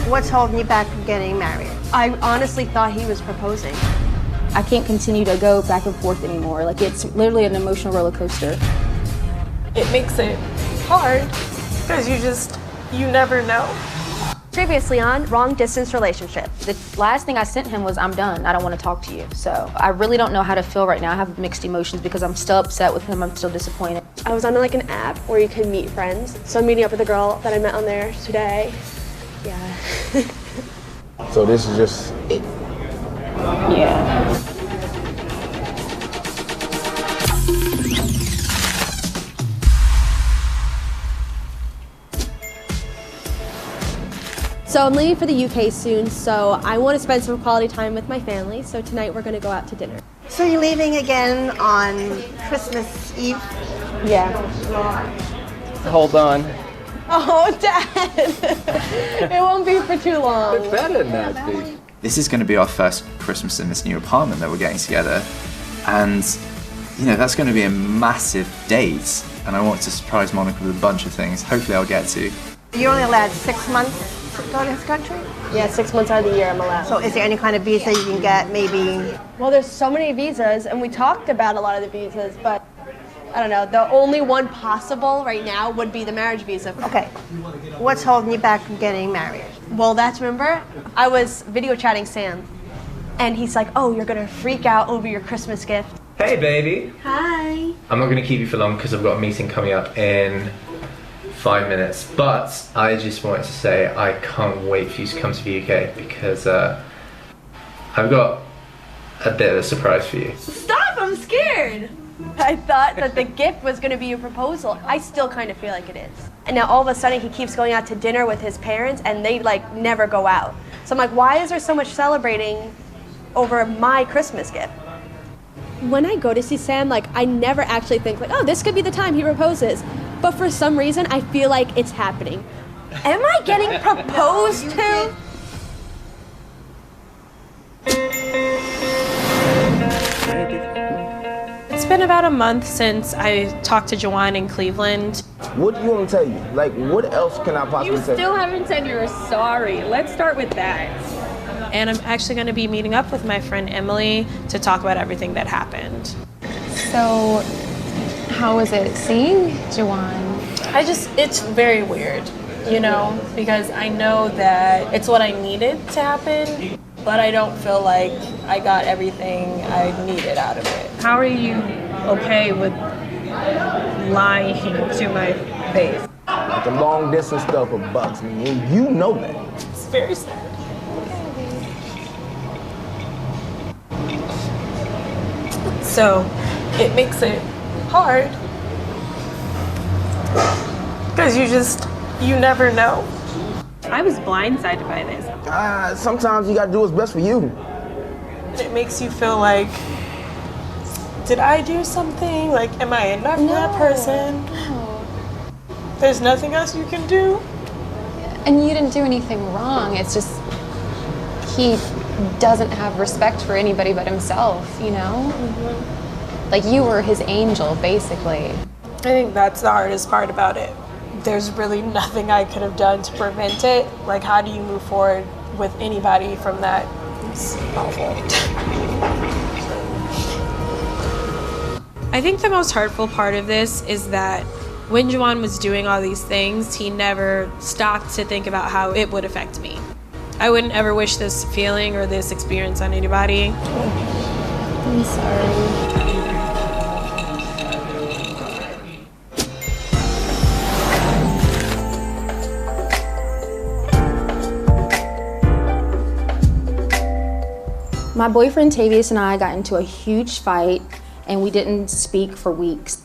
What's holding you back from getting married? I honestly thought he was proposing. I can't continue to go back and forth anymore. Like, it's literally an emotional roller coaster. It makes it hard because you never know. Previously on Long Distance Relationship. The last thing I sent him was, I'm done, I don't want to talk to you. So I really don't know how to feel right now. I have mixed emotions because I'm still upset with him, I'm still disappointed. I was on like an app where you can meet friends. So I'm meeting up with a girl that I met on there today. Yeah. So this is just it? Yeah. So I'm leaving for the UK soon, so I want to spend some quality time with my family. So tonight we're going to go out to dinner. So you're leaving again on Christmas Eve? Yeah. Hold on. Oh, Dad! It won't be for too long. It better not be. This is going to be our first Christmas in this new apartment that we're getting together. And, you know, that's going to be a massive date. And I want to surprise Monica with a bunch of things. Hopefully I'll get to. You're only allowed 6 months to go to his country? Yeah, 6 months out of the year I'm allowed. So is there any kind of visa you can get, maybe? Well, there's so many visas, and we talked about a lot of the visas, but I don't know. The only one possible right now would be the marriage visa. Okay. What's holding you back from getting married? Well, remember, I was video chatting Sam, and he's like, oh, you're gonna freak out over your Christmas gift. Hey, baby. Hi. I'm not gonna keep you for long because I've got a meeting coming up in 5 minutes, but I just wanted to say I can't wait for you to come to the UK because I've got a bit of a surprise for you. Stop, I'm scared. I thought that the gift was gonna be a proposal. I still kind of feel like it is. And now all of a sudden he keeps going out to dinner with his parents and they like never go out. So I'm like, why is there so much celebrating over my Christmas gift? When I go to see Sam, like I never actually think like, oh, this could be the time he proposes. But for some reason, I feel like it's happening. Am I getting proposed to? It's been about a month since I talked to Juwan in Cleveland. What do you want me to tell you? Like, what else can I possibly say? You still haven't said you're sorry. Let's start with that. And I'm actually going to be meeting up with my friend Emily to talk about everything that happened. So, how was it seeing Juwan? It's very weird, you know, because I know that it's what I needed to happen, but I don't feel like I got everything I needed out of it. How are you okay with lying to my face? Like the long distance stuff bugs me, and you know that. It's very sad. So it makes it hard because you never know. I was blindsided by this. Sometimes you gotta do what's best for you. It makes you feel like, did I do something? Like, am I enough for that person? No. There's nothing else you can do. And you didn't do anything wrong. It's just he doesn't have respect for anybody but himself, you know? Mm-hmm. Like, you were his angel, basically. I think that's the hardest part about it. There's really nothing I could have done to prevent it. Like, how do you move forward with anybody from that? It's awful. I think the most hurtful part of this is that when Juwan was doing all these things, he never stopped to think about how it would affect me. I wouldn't ever wish this feeling or this experience on anybody. I'm sorry. My boyfriend Tavius and I got into a huge fight and we didn't speak for weeks.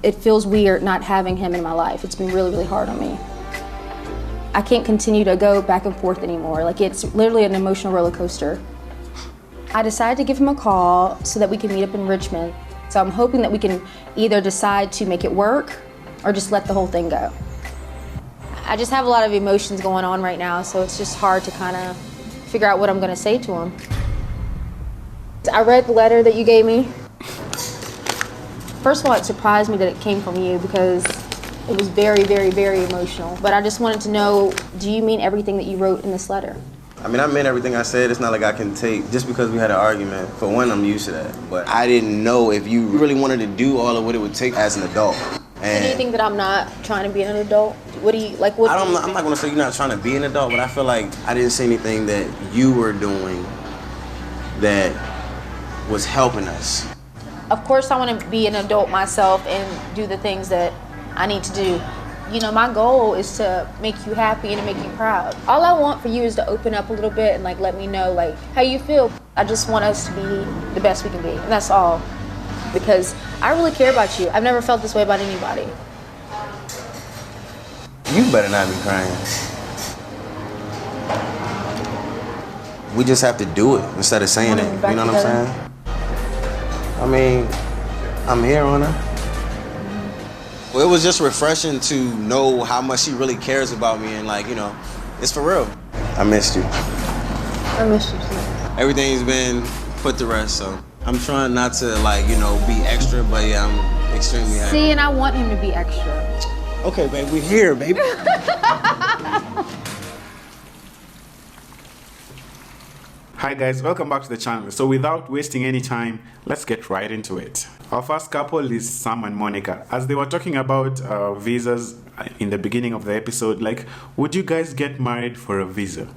It feels weird not having him in my life. It's been really, really hard on me. I can't continue to go back and forth anymore. Like, it's literally an emotional roller coaster. I decided to give him a call so that we can meet up in Richmond. So I'm hoping that we can either decide to make it work or just let the whole thing go. I just have a lot of emotions going on right now, so it's just hard to kind of figure out what I'm gonna say to him. I read the letter that you gave me. First of all, it surprised me that it came from you because It was very, very, very emotional. But I just wanted to know, do you mean everything that you wrote in this letter? I mean, I meant everything I said. It's not like I can take, just because we had an argument. For one, I'm used to that. But I didn't know if you really wanted to do all of what it would take as an adult. And do you think that I'm not trying to be an adult? What do you, like, what? I'm not going to say you're not trying to be an adult, but I feel like I didn't see anything that you were doing that was helping us. Of course, I want to be an adult myself and do the things that I need to do. You know, my goal is to make you happy and to make you proud. All I want for you is to open up a little bit and, like, let me know, like, how you feel. I just want us to be the best we can be, and that's all. Because I really care about you. I've never felt this way about anybody. You better not be crying. We just have to do it instead of saying it. You know what I'm saying? I mean, I'm here on her. Well, it was just refreshing to know how much she really cares about me, and, like, you know, it's for real. I missed you. I missed you too. Everything's been put to rest, so I'm trying not to, like, you know, be extra, but yeah, I'm extremely happy. See, and I want him to be extra. Okay, babe, we're here, baby. Hi guys, welcome back to the channel. So without wasting any time, let's get right into it. Our first couple is Sam and Monica. As they were talking about visas in the beginning of the episode, like, would you guys get married for a visa?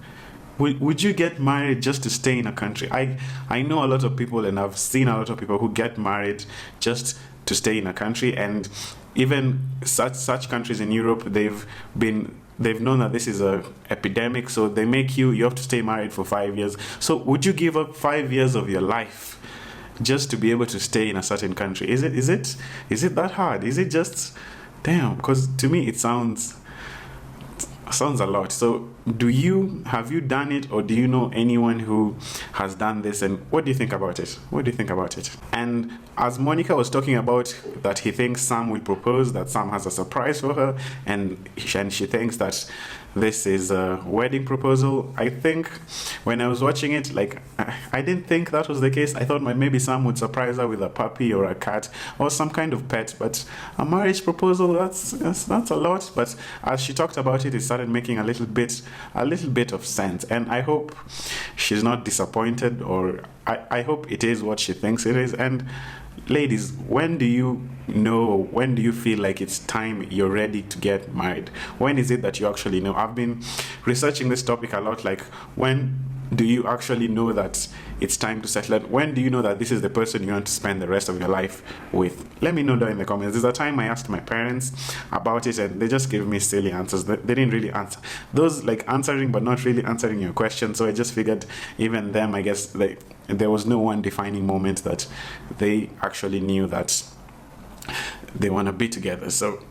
Would you get married just to stay in a country? I know a lot of people, and I've seen a lot of people who get married just to stay in a country, and even such countries in Europe, they've known that this is a epidemic, so they make you have to stay married for 5 years. So would you give up 5 years of your life just to be able to stay in a certain country? Is it that hard? Is it just, damn? Because to me it sounds a lot. So have you done it, or do you know anyone who has done this, and what do you think about it? And as Monica was talking about that he thinks Sam will propose, that Sam has a surprise for her, and she thinks that this is a wedding proposal. I think when I was watching it, like, I didn't think that was the case. I thought maybe Sam would surprise her with a puppy or a cat or some kind of pet, but a marriage proposal, that's a lot. But as she talked about it, it started making a little bit of sense, and I hope she's not disappointed, or I hope it is what she thinks it is. And ladies, when do you feel like it's time you're ready to get married? When is it that you actually know? I've been researching this topic a lot, like, when do you actually know that it's time to settle it? When do you know that this is the person you want to spend the rest of your life with? Let me know down in the comments. There's a time I asked my parents about it, and they just gave me silly answers. They didn't really answer. Those, like, answering but not really answering your question. So I just figured even them, I guess, there was no one defining moment that they actually knew that they want to be together. So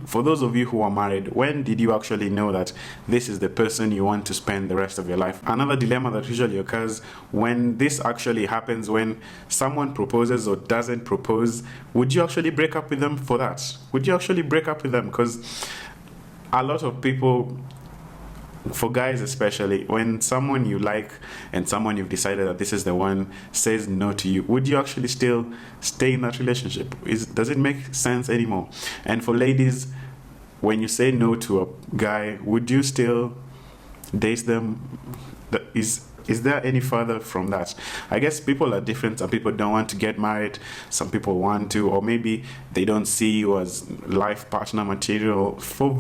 for those of you who are married, when did you actually know that this is the person you want to spend the rest of your life? Another dilemma that usually occurs when this actually happens, when someone proposes or doesn't propose, would you actually break up with them for that? Would you actually break up with them? Because a lot of people, for guys especially, when someone you like and someone you've decided that this is the one says no to you, would you actually still stay in that relationship? Does it make sense anymore? And for ladies, when you say no to a guy, would you still date them? Is there any further from that? I guess people are different. Some people don't want to get married. Some people want to, or maybe they don't see you as life partner material for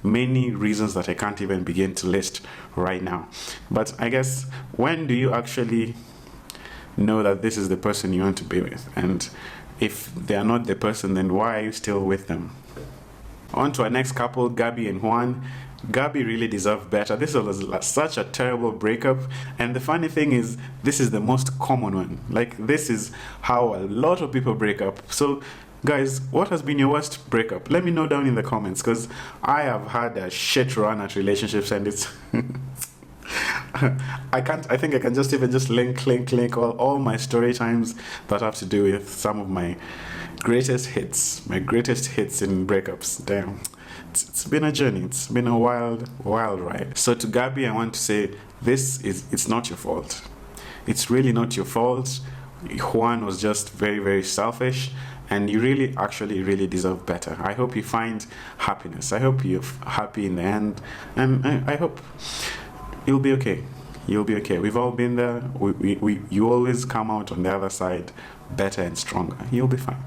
many reasons that I can't even begin to list right now. But I guess, when do you actually know that this is the person you want to be with? And if they are not the person, then why are you still with them? On to our next couple, Gabbi and Juwan. Gabbi really deserved better. This was such a terrible breakup, and the funny thing is, this is the most common one. Like, this is how a lot of people break up. So guys, what has been your worst breakup? Let me know down in the comments, because I have had a shit run at relationships, and it's I think I can just link all my story times that have to do with some of my greatest hits in breakups. Damn. It's been a journey. It's been a wild ride. So to Gabbi, I want to say, it's not your fault. It's really not your fault. Juwan was just very, very selfish, and you really, actually, really deserve better. I hope you find happiness. I hope you're happy in the end, and I hope you'll be okay. You'll be okay. We've all been there. You always come out on the other side better and stronger. You'll be fine.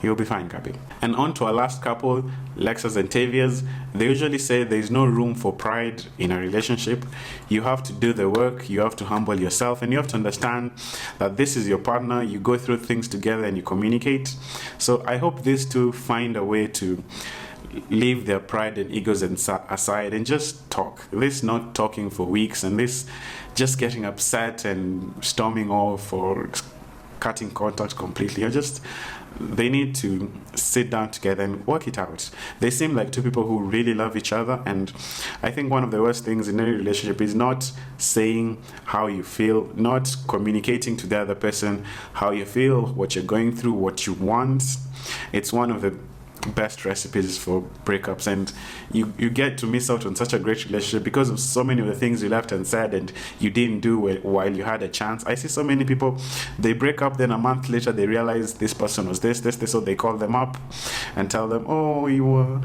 You'll be fine, Gabbi. And on to our last couple, Lexus and Tavius. They usually say there's no room for pride in a relationship. You have to do the work, you have to humble yourself, and you have to understand that this is your partner. You go through things together and you communicate. So I hope these two find a way to leave their pride and egos aside and just talk. This not talking for weeks, and this just getting upset and storming off or cutting contact completely. They need to sit down together and work it out. They seem like two people who really love each other, and I think one of the worst things in any relationship is not saying how you feel, not communicating to the other person how you feel, what you're going through, what you want. It's one of the best recipes for breakups, and you get to miss out on such a great relationship because of so many of the things you left unsaid and you didn't do while you had a chance. I see so many people, they break up, then a month later they realize this person was this, so they call them up and tell them, oh, you were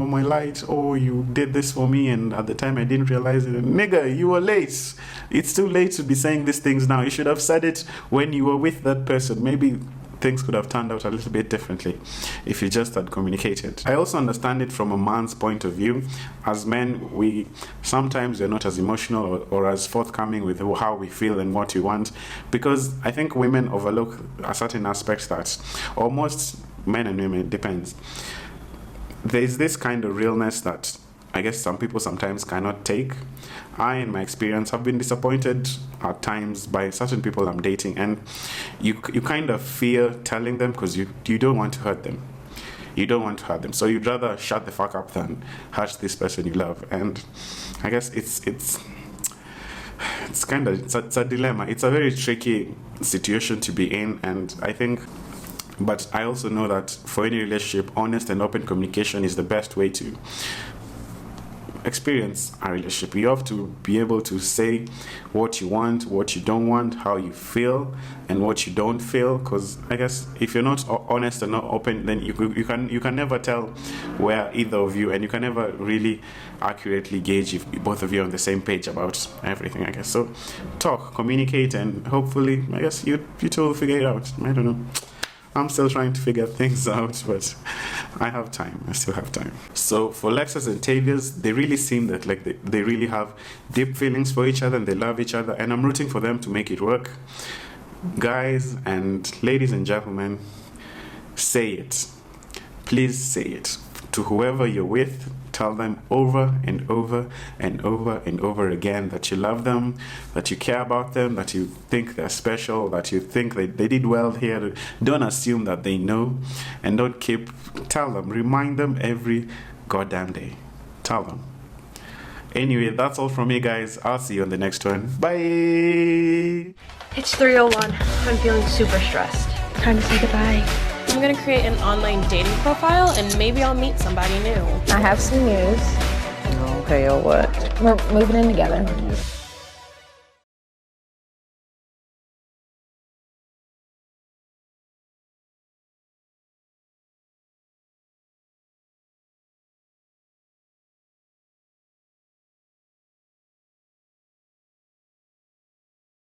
my light, oh, you did this for me, and at the time I didn't realize it. Nigga, you were late. It's too late to be saying these things now. You should have said it when you were with that person. Maybe things could have turned out a little bit differently if you just had communicated. I also understand it from a man's point of view. As men, we're not as emotional or as forthcoming with how we feel and what we want, because I think women overlook a certain aspects that, or most men and women, it depends. There's this kind of realness that I guess some people sometimes cannot take. I, in my experience, have been disappointed at times by certain people I'm dating, and you kind of fear telling them because you don't want to hurt them. You don't want to hurt them, so you'd rather shut the fuck up than hurt this person you love. And I guess it's a dilemma. It's a very tricky situation to be in, and but I also know that for any relationship, honest and open communication is the best way to experience a relationship. You have to be able to say what you want, what you don't want, how you feel, and what you don't feel. Because I guess if you're not honest and not open, then you can never tell where either of you, and you can never really accurately gauge if both of you are on the same page about everything. I guess so. Talk, communicate, and hopefully, I guess you two will figure it out. I don't know. I'm still trying to figure things out, but I have time. I still have time. So for Lexus and Tavius, they really seem that like they really have deep feelings for each other and they love each other, and I'm rooting for them to make it work. Guys and ladies and gentlemen, say it. Please say it to whoever you're with. Tell them over and over and over and over again that you love them, that you care about them, that you think they're special, that you think they did well here. Don't assume that they know, and don't tell them, remind them every goddamn day. Tell them. Anyway, that's all from me, guys. I'll see you on the next one. Bye! It's 3:01. I'm feeling super stressed. Time to say goodbye. I'm gonna create an online dating profile and maybe I'll meet somebody new. I have some news. Okay, or what? We're moving in together.